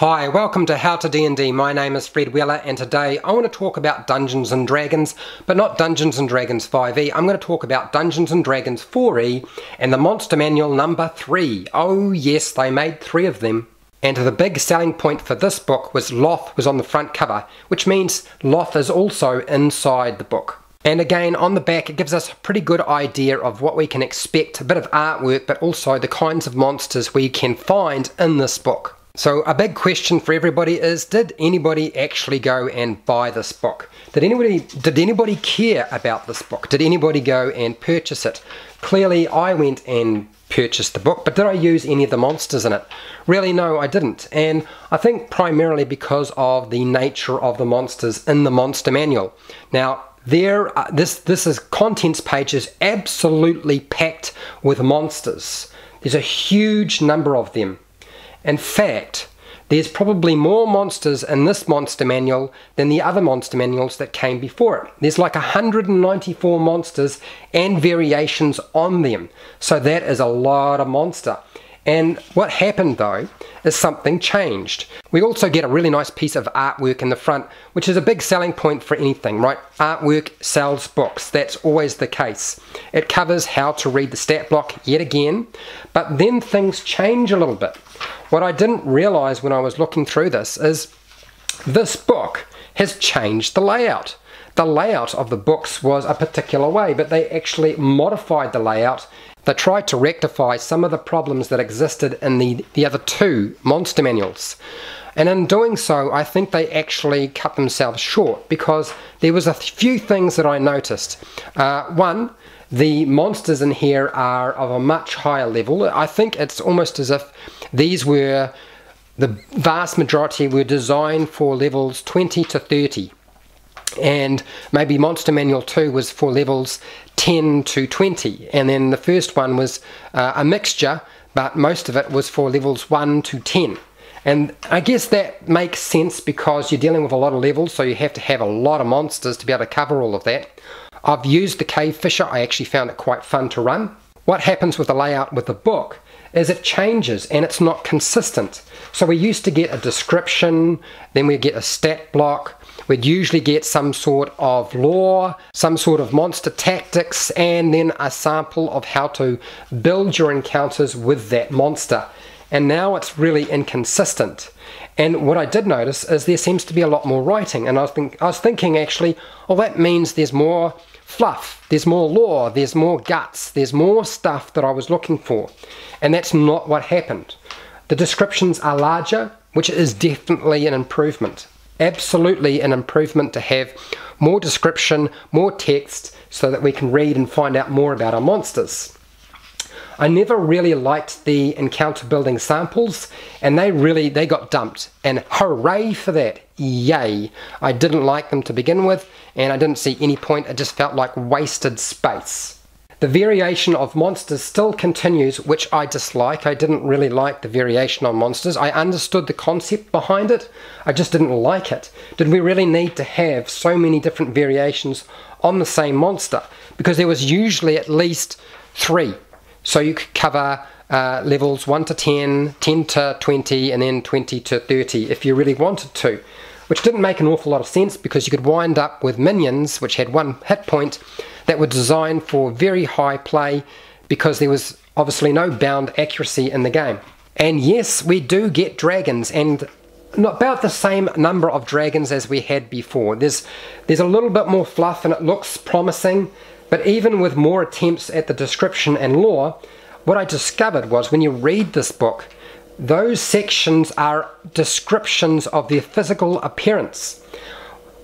Hi, welcome to HowtoDandD. My name is Fred Weller and today I want to talk about Dungeons & Dragons, but not Dungeons & Dragons 5e. I'm going to talk about Dungeons & Dragons 4e and the Monster Manual number 3. Oh yes, they made 3 of them. And the big selling point for this book was Loft was on the front cover, which means Loft is also inside the book. And again, on the back, it gives us a pretty good idea of what we can expect, a bit of artwork, but also the kinds of monsters we can find in this book. So a big question for everybody is, did anybody actually go and buy this book? Did anybody care about this book? Did anybody go and purchase it? Clearly I went and purchased the book, but did I use any of the monsters in it? Really, no, I didn't. And I think primarily because of the nature of the monsters in the Monster Manual. Now, this is contents pages absolutely packed with monsters. There's a huge number of them. In fact, there's probably more monsters in this monster manual than the other monster manuals that came before it. There's like 194 monsters and variations on them. So that is a lot of monster. And what happened though is something changed. We also get a really nice piece of artwork in the front, which is a big selling point for anything, right? Artwork sells books. That's always the case. It covers how to read the stat block yet again, but then things change a little bit. What I didn't realize when I was looking through this is this book has changed the layout. The layout of the books was a particular way, but they actually modified the layout. They tried to rectify some of the problems that existed in the other 2 monster manuals. And in doing so, I think they actually cut themselves short because there was a few things that I noticed. One, the monsters in here are of a much higher level. I think it's almost as if these were, the vast majority were designed for levels 20 to 30. And maybe Monster Manual 2 was for levels 10 to 20. And then the first one was a mixture, but most of it was for levels 1 to 10. And I guess that makes sense because you're dealing with a lot of levels, so you have to have a lot of monsters to be able to cover all of that. I've used the Cave Fisher. I actually found it quite fun to run. What happens with the layout with the book is it changes and it's not consistent. So we used to get a description, then we'd get a stat block, we'd usually get some sort of lore, some sort of monster tactics, and then a sample of how to build your encounters with that monster. And now it's really inconsistent. And what I did notice is there seems to be a lot more writing, and I was thinking actually, well, that means there's more fluff, there's more lore, there's more guts, there's more stuff that I was looking for. And that's not what happened. The descriptions are larger, which is definitely an improvement. Absolutely an improvement to have more description, more text, so that we can read and find out more about our monsters. I never really liked the encounter building samples, and they got dumped, and hooray for that, yay. I didn't like them to begin with, and I didn't see any point. It just felt like wasted space. The variation of monsters still continues, which I dislike. I didn't really like the variation on monsters. I understood the concept behind it, I just didn't like it. Did we really need to have so many different variations on the same monster? Because there was usually at least 3. So you could cover levels 1 to 10, 10 to 20, and then 20 to 30 if you really wanted to. Which didn't make an awful lot of sense because you could wind up with minions which had 1 hit point that were designed for very high play because there was obviously no bound accuracy in the game. And yes, we do get dragons, and not about the same number of dragons as we had before. There's a little bit more fluff and it looks promising. But even with more attempts at the description and lore, what I discovered was when you read this book, those sections are descriptions of their physical appearance.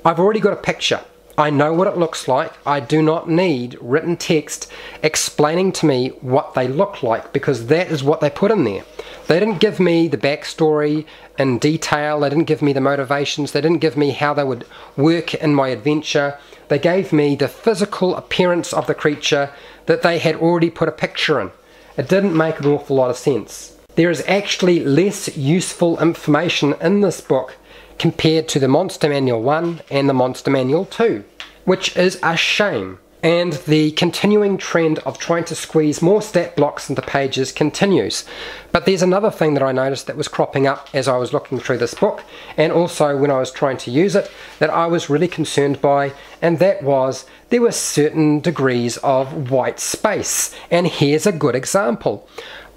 I've already got a picture. I know what it looks like. I do not need written text explaining to me what they look like, because that is what they put in there. They didn't give me the backstory in detail. They didn't give me the motivations. They didn't give me how they would work in my adventure. They gave me the physical appearance of the creature that they had already put a picture in. It didn't make an awful lot of sense. There is actually less useful information in this book compared to the Monster Manual 1 and the Monster Manual 2, which is a shame. and the continuing trend of trying to squeeze more stat blocks into pages continues. But there's another thing that I noticed that was cropping up as I was looking through this book, and also when I was trying to use it, that I was really concerned by, and that was there were certain degrees of white space. And here's a good example.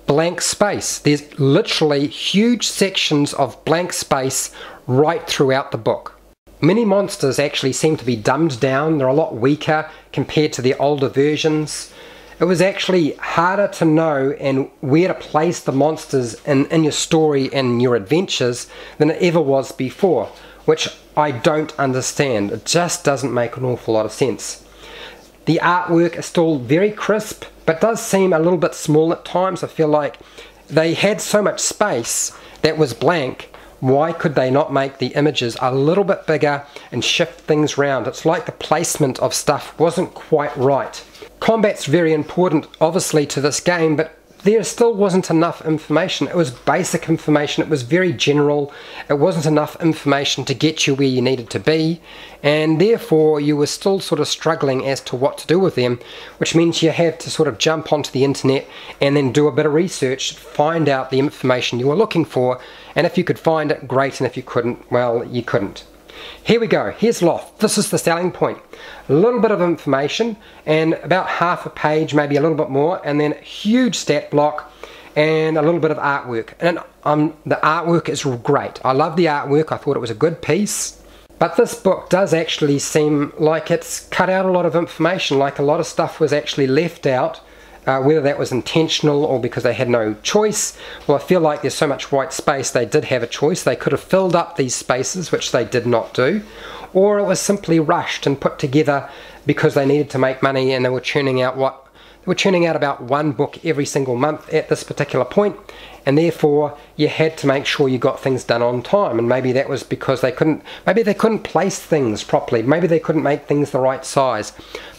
Blank space. There's literally huge sections of blank space right throughout the book. Many monsters actually seem to be dumbed down. They're a lot weaker compared to the older versions. It was actually harder to know and where to place the monsters in your story and your adventures than it ever was before, which I don't understand. It just doesn't make an awful lot of sense. The artwork is still very crisp, but does seem a little bit small at times. I feel like they had so much space that was blank. Why could they not make the images a little bit bigger and shift things around? It's like the placement of stuff wasn't quite right. Combat's very important, obviously, to this game, but there still wasn't enough information. It was basic information, it was very general, it wasn't enough information to get you where you needed to be, and therefore you were still sort of struggling as to what to do with them, which means you had to sort of jump onto the internet and then do a bit of research to find out the information you were looking for, and if you could find it, great, and if you couldn't, well, you couldn't. Here we go, here's Loft. This is the selling point. A little bit of information and about half a page, maybe a little bit more, and then a huge stat block and a little bit of artwork. And the artwork is great. I love the artwork, I thought it was a good piece. But this book does actually seem like it's cut out a lot of information, like a lot of stuff was actually left out. Whether that was intentional or because they had no choice. Well, I feel like there's so much white space they did have a choice. They could have filled up these spaces, which they did not do, or it was simply rushed and put together because they needed to make money and they were churning out about one book every single month at this particular point, and therefore you had to make sure you got things done on time. And maybe that was because they couldn't place things properly, maybe they couldn't make things the right size,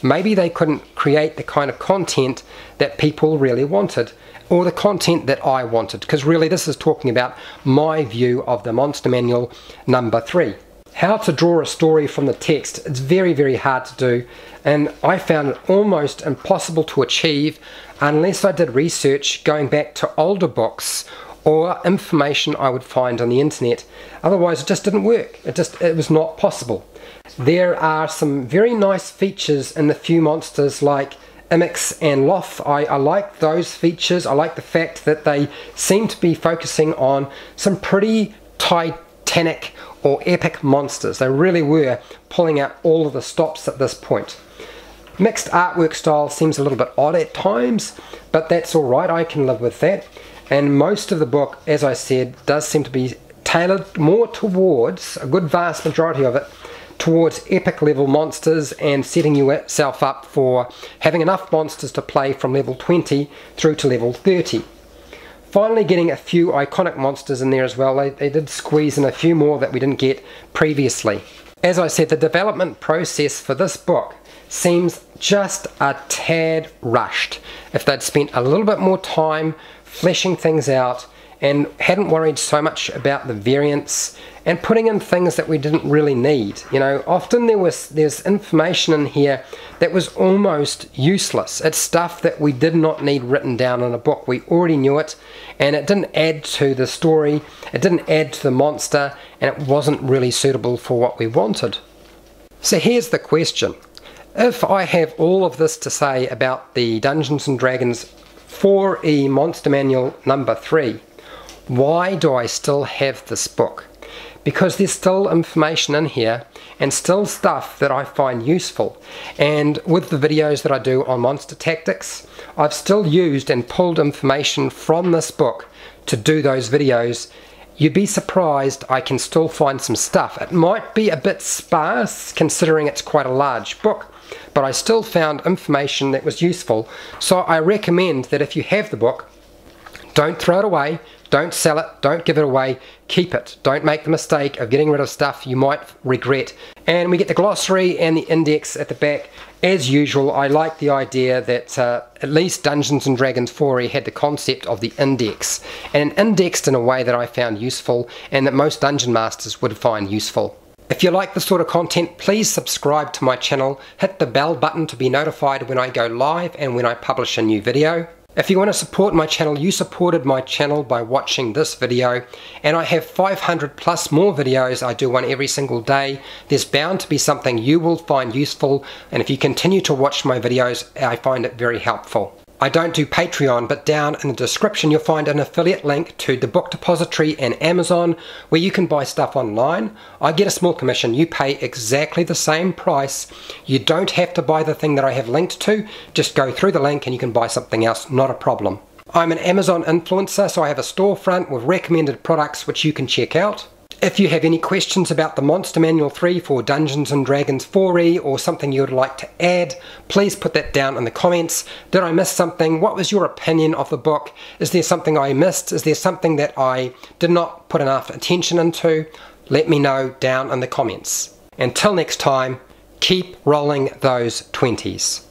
maybe they couldn't create the kind of content that people really wanted, or the content that I wanted, because really this is talking about my view of the Monster Manual number 3. How to draw a story from the text, it's very, very hard to do, and I found it almost impossible to achieve unless I did research going back to older books or information I would find on the internet. Otherwise it just didn't work. It was not possible. There are some very nice features in the few monsters like Imix and Loft. I like those features. I like the fact that they seem to be focusing on some pretty titanic or epic monsters. They really were pulling out all of the stops at this point. Mixed artwork style seems a little bit odd at times, but that's alright, I can live with that. And most of the book, as I said, does seem to be tailored more towards, a good vast majority of it, towards epic level monsters and setting yourself up for having enough monsters to play from level 20 through to level 30. Finally getting a few iconic monsters in there as well. They did squeeze in a few more that we didn't get previously. As I said, the development process for this book seems just a tad rushed. If they'd spent a little bit more time fleshing things out and hadn't worried so much about the variants and putting in things that we didn't really need. You know, often there's information in here that was almost useless. It's stuff that we did not need written down in a book. We already knew it, and it didn't add to the story, it didn't add to the monster, and it wasn't really suitable for what we wanted. So here's the question. If I have all of this to say about the Dungeons & Dragons 4E Monster Manual number 3, why do I still have this book? Because there's still information in here and still stuff that I find useful. And with the videos that I do on monster tactics, I've still used and pulled information from this book to do those videos. You'd be surprised I can still find some stuff. It might be a bit sparse considering it's quite a large book, but I still found information that was useful. So I recommend that if you have the book, don't throw it away, don't sell it, don't give it away, keep it. Don't make the mistake of getting rid of stuff you might regret. And we get the glossary and the index at the back. As usual, I like the idea that at least Dungeons & Dragons 4E had the concept of the index, and indexed in a way that I found useful and that most dungeon masters would find useful. If you like this sort of content, please subscribe to my channel, hit the bell button to be notified when I go live and when I publish a new video. If you want to support my channel, you supported my channel by watching this video, and I have 500 plus more videos. I do one every single day. There's bound to be something you will find useful, and if you continue to watch my videos, I find it very helpful. I don't do Patreon, but down in the description you'll find an affiliate link to the book depository and Amazon where you can buy stuff online. I get a small commission. You pay exactly the same price. You don't have to buy the thing that I have linked to. Just go through the link and you can buy something else, not a problem. I'm an Amazon influencer, so I have a storefront with recommended products which you can check out. If you have any questions about the Monster Manual 3 for Dungeons & Dragons 4e or something you would like to add, please put that down in the comments. Did I miss something? What was your opinion of the book? Is there something I missed? Is there something that I did not put enough attention into? Let me know down in the comments. Until next time, keep rolling those 20s.